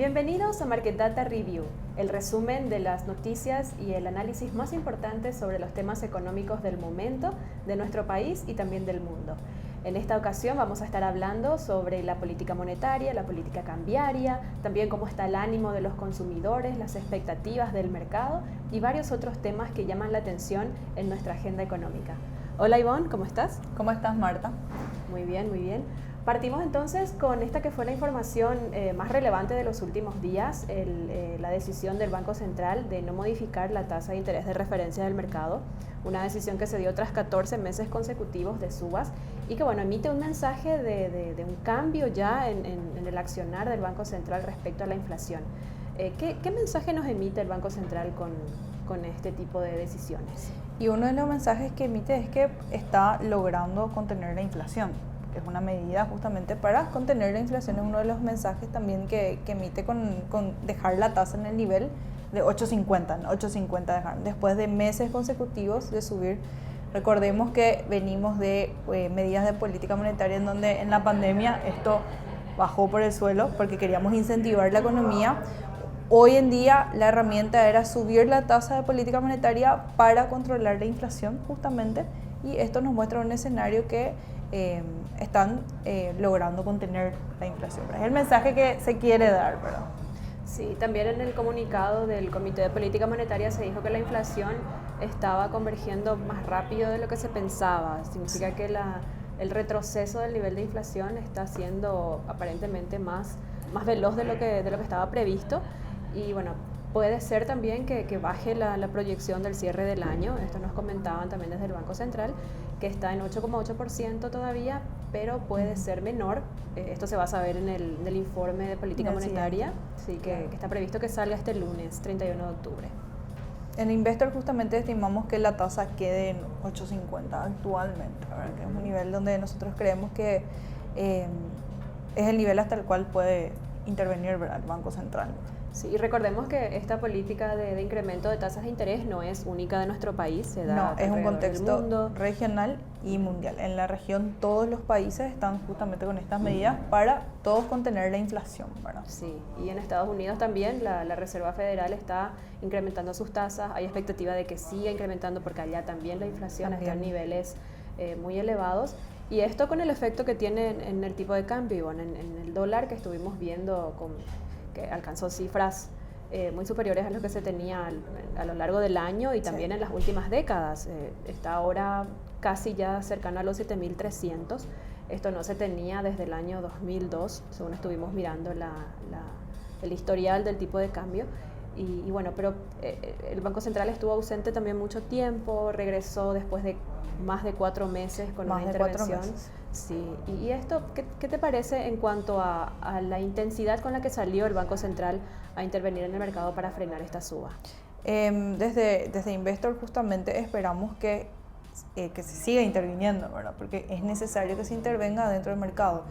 Bienvenidos a Market Data Review, el resumen de las noticias y el análisis más importantes sobre los temas económicos del momento, de nuestro país y también del mundo. En esta ocasión vamos a estar hablando sobre la política monetaria, la política cambiaria, también cómo está el ánimo de los consumidores, las expectativas del mercado y varios otros temas que llaman la atención en nuestra agenda económica. Hola Ivonne, ¿cómo estás? ¿Cómo estás, Marta? Muy bien, muy bien. Partimos entonces con esta que fue la información más relevante de los últimos días, la decisión del Banco Central de no modificar la tasa de interés de referencia del mercado, una decisión que se dio tras 14 meses consecutivos de subas y que emite un mensaje de un cambio ya en el accionar del Banco Central respecto a la inflación. ¿Qué mensaje nos emite el Banco Central con este tipo de decisiones? Y uno de los mensajes que emite es que está logrando contener la inflación. Es una medida justamente para contener la inflación, es uno de los mensajes también que emite con dejar la tasa en el nivel de 8.50, 8.50 dejar, después de meses consecutivos de subir. Recordemos que venimos de medidas de política monetaria en donde en la pandemia esto bajó por el suelo porque queríamos incentivar la economía. Hoy en día la herramienta era subir la tasa de política monetaria para controlar la inflación justamente, y esto nos muestra un escenario que están logrando contener la inflación. Es el mensaje que se quiere dar, ¿verdad? Sí, también en el comunicado del Comité de Política Monetaria se dijo que la inflación estaba convergiendo más rápido de lo que se pensaba. Significa que el retroceso del nivel de inflación está siendo aparentemente más veloz de lo que estaba previsto. Y puede ser también que baje la proyección del cierre del año. Esto nos comentaban también desde el Banco Central, que está en 8,8% todavía, pero puede ser menor. Esto se va a saber en el informe de política monetaria, sí, que está previsto que salga este lunes, 31 de octubre. En Investor justamente estimamos que la tasa quede en 8.50 actualmente, ¿verdad? Que es un nivel donde nosotros creemos que es el nivel hasta el cual puede intervenir, ¿verdad?, el Banco Central. Sí, y recordemos que esta política de incremento de tasas de interés no es única de nuestro país, se da es un contexto mundo regional y mundial. En la región todos los países están justamente con estas medidas para todos contener la inflación, ¿verdad? Sí, y en Estados Unidos también la Reserva Federal está incrementando sus tasas, hay expectativa de que siga incrementando porque allá también la inflación está en niveles muy elevados. Y esto con el efecto que tiene en el tipo de cambio, en el dólar que estuvimos viendo que alcanzó cifras muy superiores a lo que se tenía a lo largo del año y también en las últimas décadas. Está ahora casi ya cercano a los 7.300. Esto no se tenía desde el año 2002, según estuvimos mirando el historial del tipo de cambio. Pero el Banco Central estuvo ausente también mucho tiempo, regresó después de más de 4 meses con una intervención. Sí. ¿Y esto qué te parece en cuanto a la intensidad con la que salió el Banco Central a intervenir en el mercado para frenar esta suba? Desde Investor justamente esperamos que se siga interviniendo, ¿verdad? Porque es necesario que se intervenga dentro del mercado.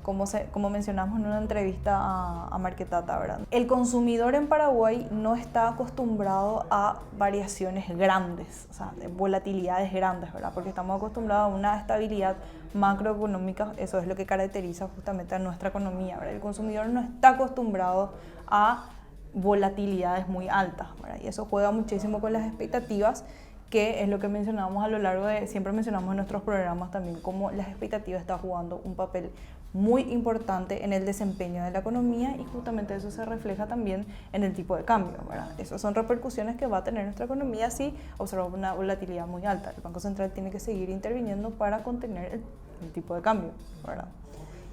Como mencionamos en una entrevista a Market Data, ¿verdad? El consumidor en Paraguay no está acostumbrado a variaciones grandes, o sea, de volatilidades grandes, ¿verdad? Porque estamos acostumbrados a una estabilidad macroeconómica, eso es lo que caracteriza justamente a nuestra economía, ¿verdad? El consumidor no está acostumbrado a volatilidades muy altas, ¿verdad? Y eso juega muchísimo con las expectativas, que es lo que mencionamos a lo largo siempre mencionamos en nuestros programas también, cómo las expectativas están jugando un papel muy importante en el desempeño de la economía, y justamente eso se refleja también en el tipo de cambio, ¿verdad? Esas son repercusiones que va a tener nuestra economía si observamos una volatilidad muy alta. El Banco Central tiene que seguir interviniendo para contener el tipo de cambio, ¿verdad?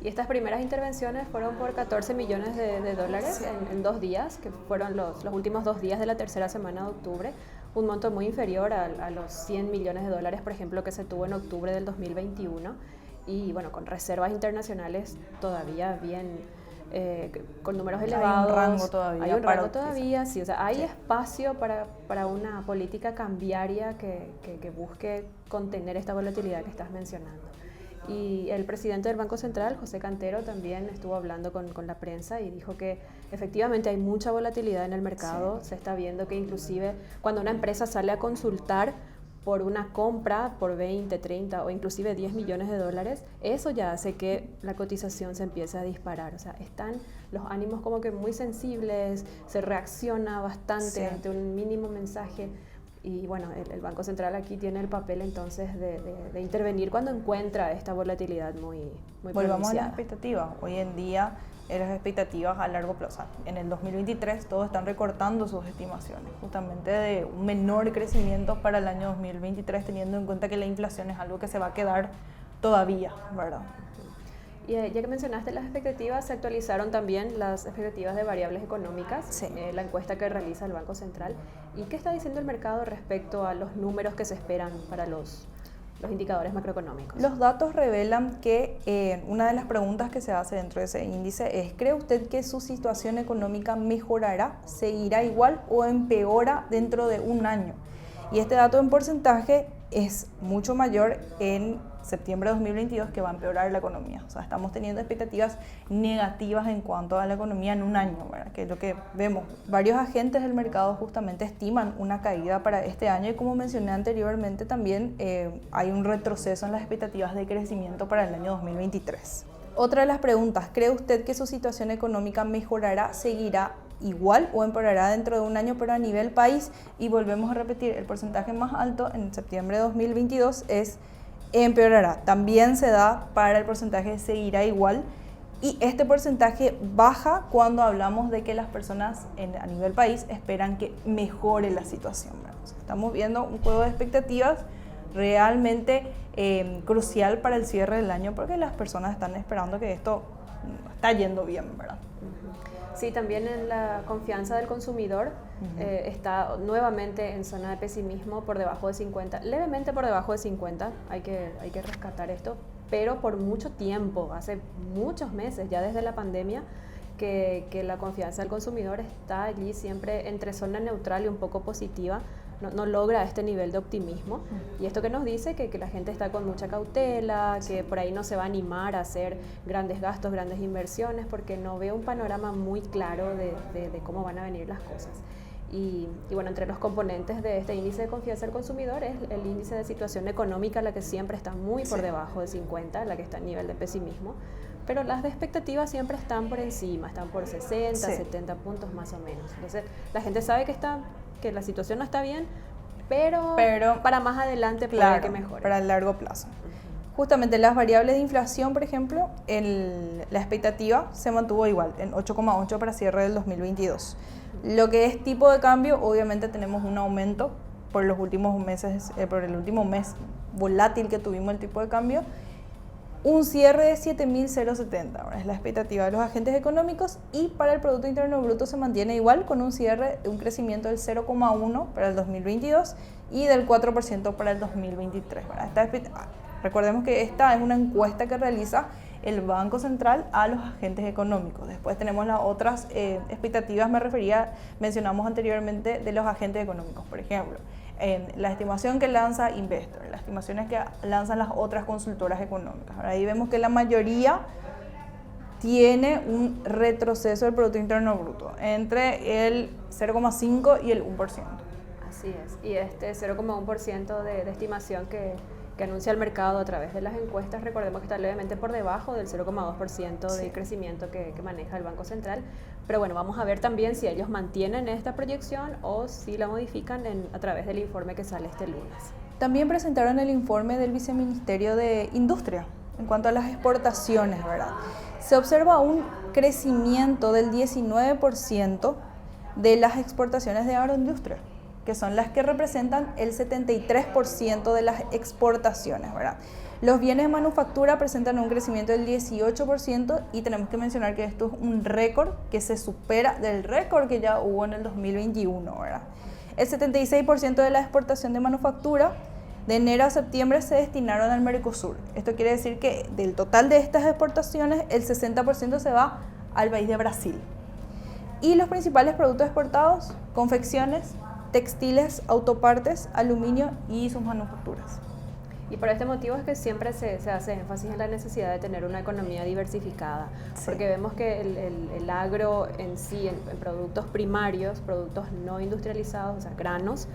Y estas primeras intervenciones fueron por 14 millones de dólares en 2 días, que fueron los últimos 2 días de la tercera semana de octubre, un monto muy inferior a los 100 millones de dólares, por ejemplo, que se tuvo en octubre del 2021, y con reservas internacionales todavía bien, con números elevados. Hay un rango todavía. Sí, o sea, hay espacio para una política cambiaria que busque contener esta volatilidad que estás mencionando. Y el presidente del Banco Central, José Cantero, también estuvo hablando con la prensa y dijo que efectivamente hay mucha volatilidad en el mercado. Se está viendo que inclusive cuando una empresa sale a consultar por una compra por 20, 30 o inclusive 10 millones de dólares, eso ya hace que la cotización se empiece a disparar. O sea, están los ánimos como que muy sensibles, se reacciona bastante ante un mínimo mensaje. Y bueno, el Banco Central aquí tiene el papel entonces de intervenir cuando encuentra esta volatilidad muy Volvamos a las pronunciada. expectativas. Hoy en día, las expectativas a largo plazo. En el 2023 todos están recortando sus estimaciones, justamente de un menor crecimiento para el año 2023, teniendo en cuenta que la inflación es algo que se va a quedar todavía, ¿verdad? Y ya que mencionaste las expectativas, se actualizaron también las expectativas de variables económicas, Sí. La encuesta que realiza el Banco Central. ¿Y qué está diciendo el mercado respecto a los números que se esperan para los indicadores macroeconómicos? Los datos revelan que una de las preguntas que se hace dentro de ese índice es: ¿cree usted que su situación económica mejorará, seguirá igual o empeora dentro de un año? Y este dato en porcentaje es mucho mayor en septiembre de 2022, que va a empeorar la economía. O sea, estamos teniendo expectativas negativas en cuanto a la economía en un año, ¿verdad? Que es lo que vemos. Varios agentes del mercado justamente estiman una caída para este año, y como mencioné anteriormente también hay un retroceso en las expectativas de crecimiento para el año 2023. Otra de las preguntas: ¿cree usted que su situación económica mejorará, seguirá igual o empeorará dentro de un año, pero a nivel país? Y volvemos a repetir, el porcentaje más alto en septiembre de 2022 es empeorará. También se da para el porcentaje de seguirá igual, y este porcentaje baja cuando hablamos de que las personas a nivel país esperan que mejore la situación, ¿verdad? O sea, estamos viendo un juego de expectativas realmente crucial para el cierre del año, porque las personas están esperando que esto está yendo bien, ¿verdad? Sí, también en la confianza del consumidor está nuevamente en zona de pesimismo, por debajo de 50, levemente por debajo de 50, hay que rescatar esto, pero por mucho tiempo, hace muchos meses, ya desde la pandemia, que la confianza del consumidor está allí siempre entre zona neutral y un poco positiva. No logra este nivel de optimismo, y esto que nos dice que la gente está con mucha cautela, que por ahí no se va a animar a hacer grandes gastos, grandes inversiones, porque no ve un panorama muy claro de cómo van a venir las cosas. Y bueno, entre los componentes de este índice de confianza del consumidor es el índice de situación económica, la que siempre está muy por debajo de 50, la que está a nivel de pesimismo, pero las de expectativas siempre están por encima, están por 60, 70 puntos más o menos. Entonces la gente sabe que la situación no está bien, pero para más adelante puede que mejore. Para el largo plazo. Justamente las variables de inflación, por ejemplo, la expectativa se mantuvo igual, en 8,8 para cierre del 2022. Lo que es tipo de cambio, obviamente tenemos un aumento por los últimos meses, por el último mes volátil que tuvimos el tipo de cambio. Un cierre de 7.070, es la expectativa de los agentes económicos, y para el Producto Interno Bruto se mantiene igual, con un cierre de un crecimiento del 0,1 para el 2022 y del 4% para el 2023. Recordemos que esta es una encuesta que realiza el Banco Central a los agentes económicos. Después tenemos las otras expectativas, mencionamos anteriormente, de los agentes económicos. Por ejemplo, la estimación que lanza Investor, las estimaciones que lanzan las otras consultoras económicas. Ahí vemos que la mayoría tiene un retroceso del Producto Interno Bruto entre el 0,5 y el 1%. Así es, y este 0,1% de estimación que anuncia el mercado a través de las encuestas, recordemos que está levemente por debajo del 0,2% de crecimiento que maneja el Banco Central. Pero bueno, vamos a ver también si ellos mantienen esta proyección o si la modifican a través del informe que sale este lunes. También presentaron el informe del Viceministerio de Industria en cuanto a las exportaciones, ¿verdad? Se observa un crecimiento del 19% de las exportaciones de agroindustria, que son las que representan el 73% de las exportaciones, ¿verdad? Los bienes de manufactura presentan un crecimiento del 18%, y tenemos que mencionar que esto es un récord que se supera del récord que ya hubo en el 2021, ¿verdad? El 76% de la exportación de manufactura de enero a septiembre se destinaron al Mercosur. Esto quiere decir que del total de estas exportaciones, el 60% se va al país de Brasil. Y los principales productos exportados: confecciones, textiles, autopartes, aluminio y sus manufacturas. Y por este motivo es que siempre se hace énfasis en la necesidad de tener una economía diversificada, porque vemos que el agro en sí, en productos primarios, productos no industrializados, o sea, granos,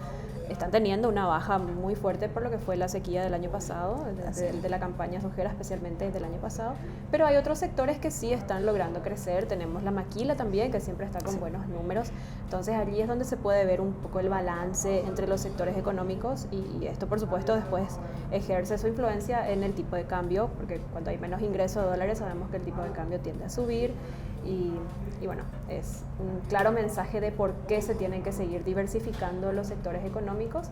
están teniendo una baja muy fuerte por lo que fue la sequía del año pasado, de la campaña sojera especialmente del año pasado, pero hay otros sectores que sí están logrando crecer. Tenemos la maquila también, que siempre está con buenos números, entonces allí es donde se puede ver un poco el balance entre los sectores económicos y esto por supuesto después ejerce su influencia en el tipo de cambio, porque cuando hay menos ingreso de dólares sabemos que el tipo de cambio tiende a subir. Y bueno, es un claro mensaje de por qué se tienen que seguir diversificando los sectores económicos,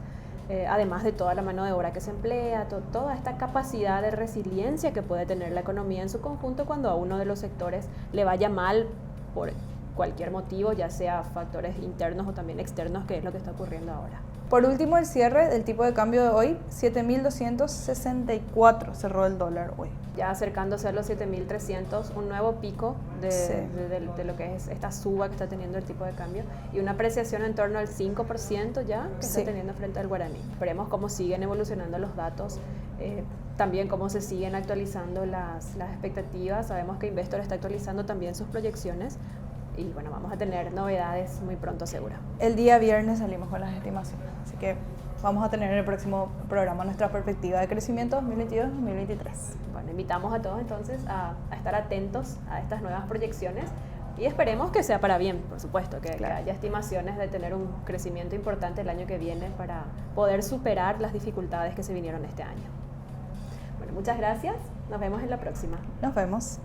además de toda la mano de obra que se emplea, toda esta capacidad de resiliencia que puede tener la economía en su conjunto cuando a uno de los sectores le vaya mal por cualquier motivo, ya sea factores internos o también externos, que es lo que está ocurriendo ahora. Por último, el cierre del tipo de cambio de hoy, 7.264 cerró el dólar hoy. Ya acercándose a los 7.300, un nuevo pico de lo que es esta suba que está teniendo el tipo de cambio y una apreciación en torno al 5% ya que está teniendo frente al guaraní. Veremos cómo siguen evolucionando los datos, también cómo se siguen actualizando las expectativas. Sabemos que Investor está actualizando también sus proyecciones. Y bueno, vamos a tener novedades muy pronto, seguro. El día viernes salimos con las estimaciones, así que vamos a tener en el próximo programa nuestra perspectiva de crecimiento 2022-2023. Bueno, invitamos a todos entonces a estar atentos a estas nuevas proyecciones y esperemos que sea para bien, por supuesto, que haya estimaciones de tener un crecimiento importante el año que viene para poder superar las dificultades que se vinieron este año. Bueno, muchas gracias. Nos vemos en la próxima. Nos vemos.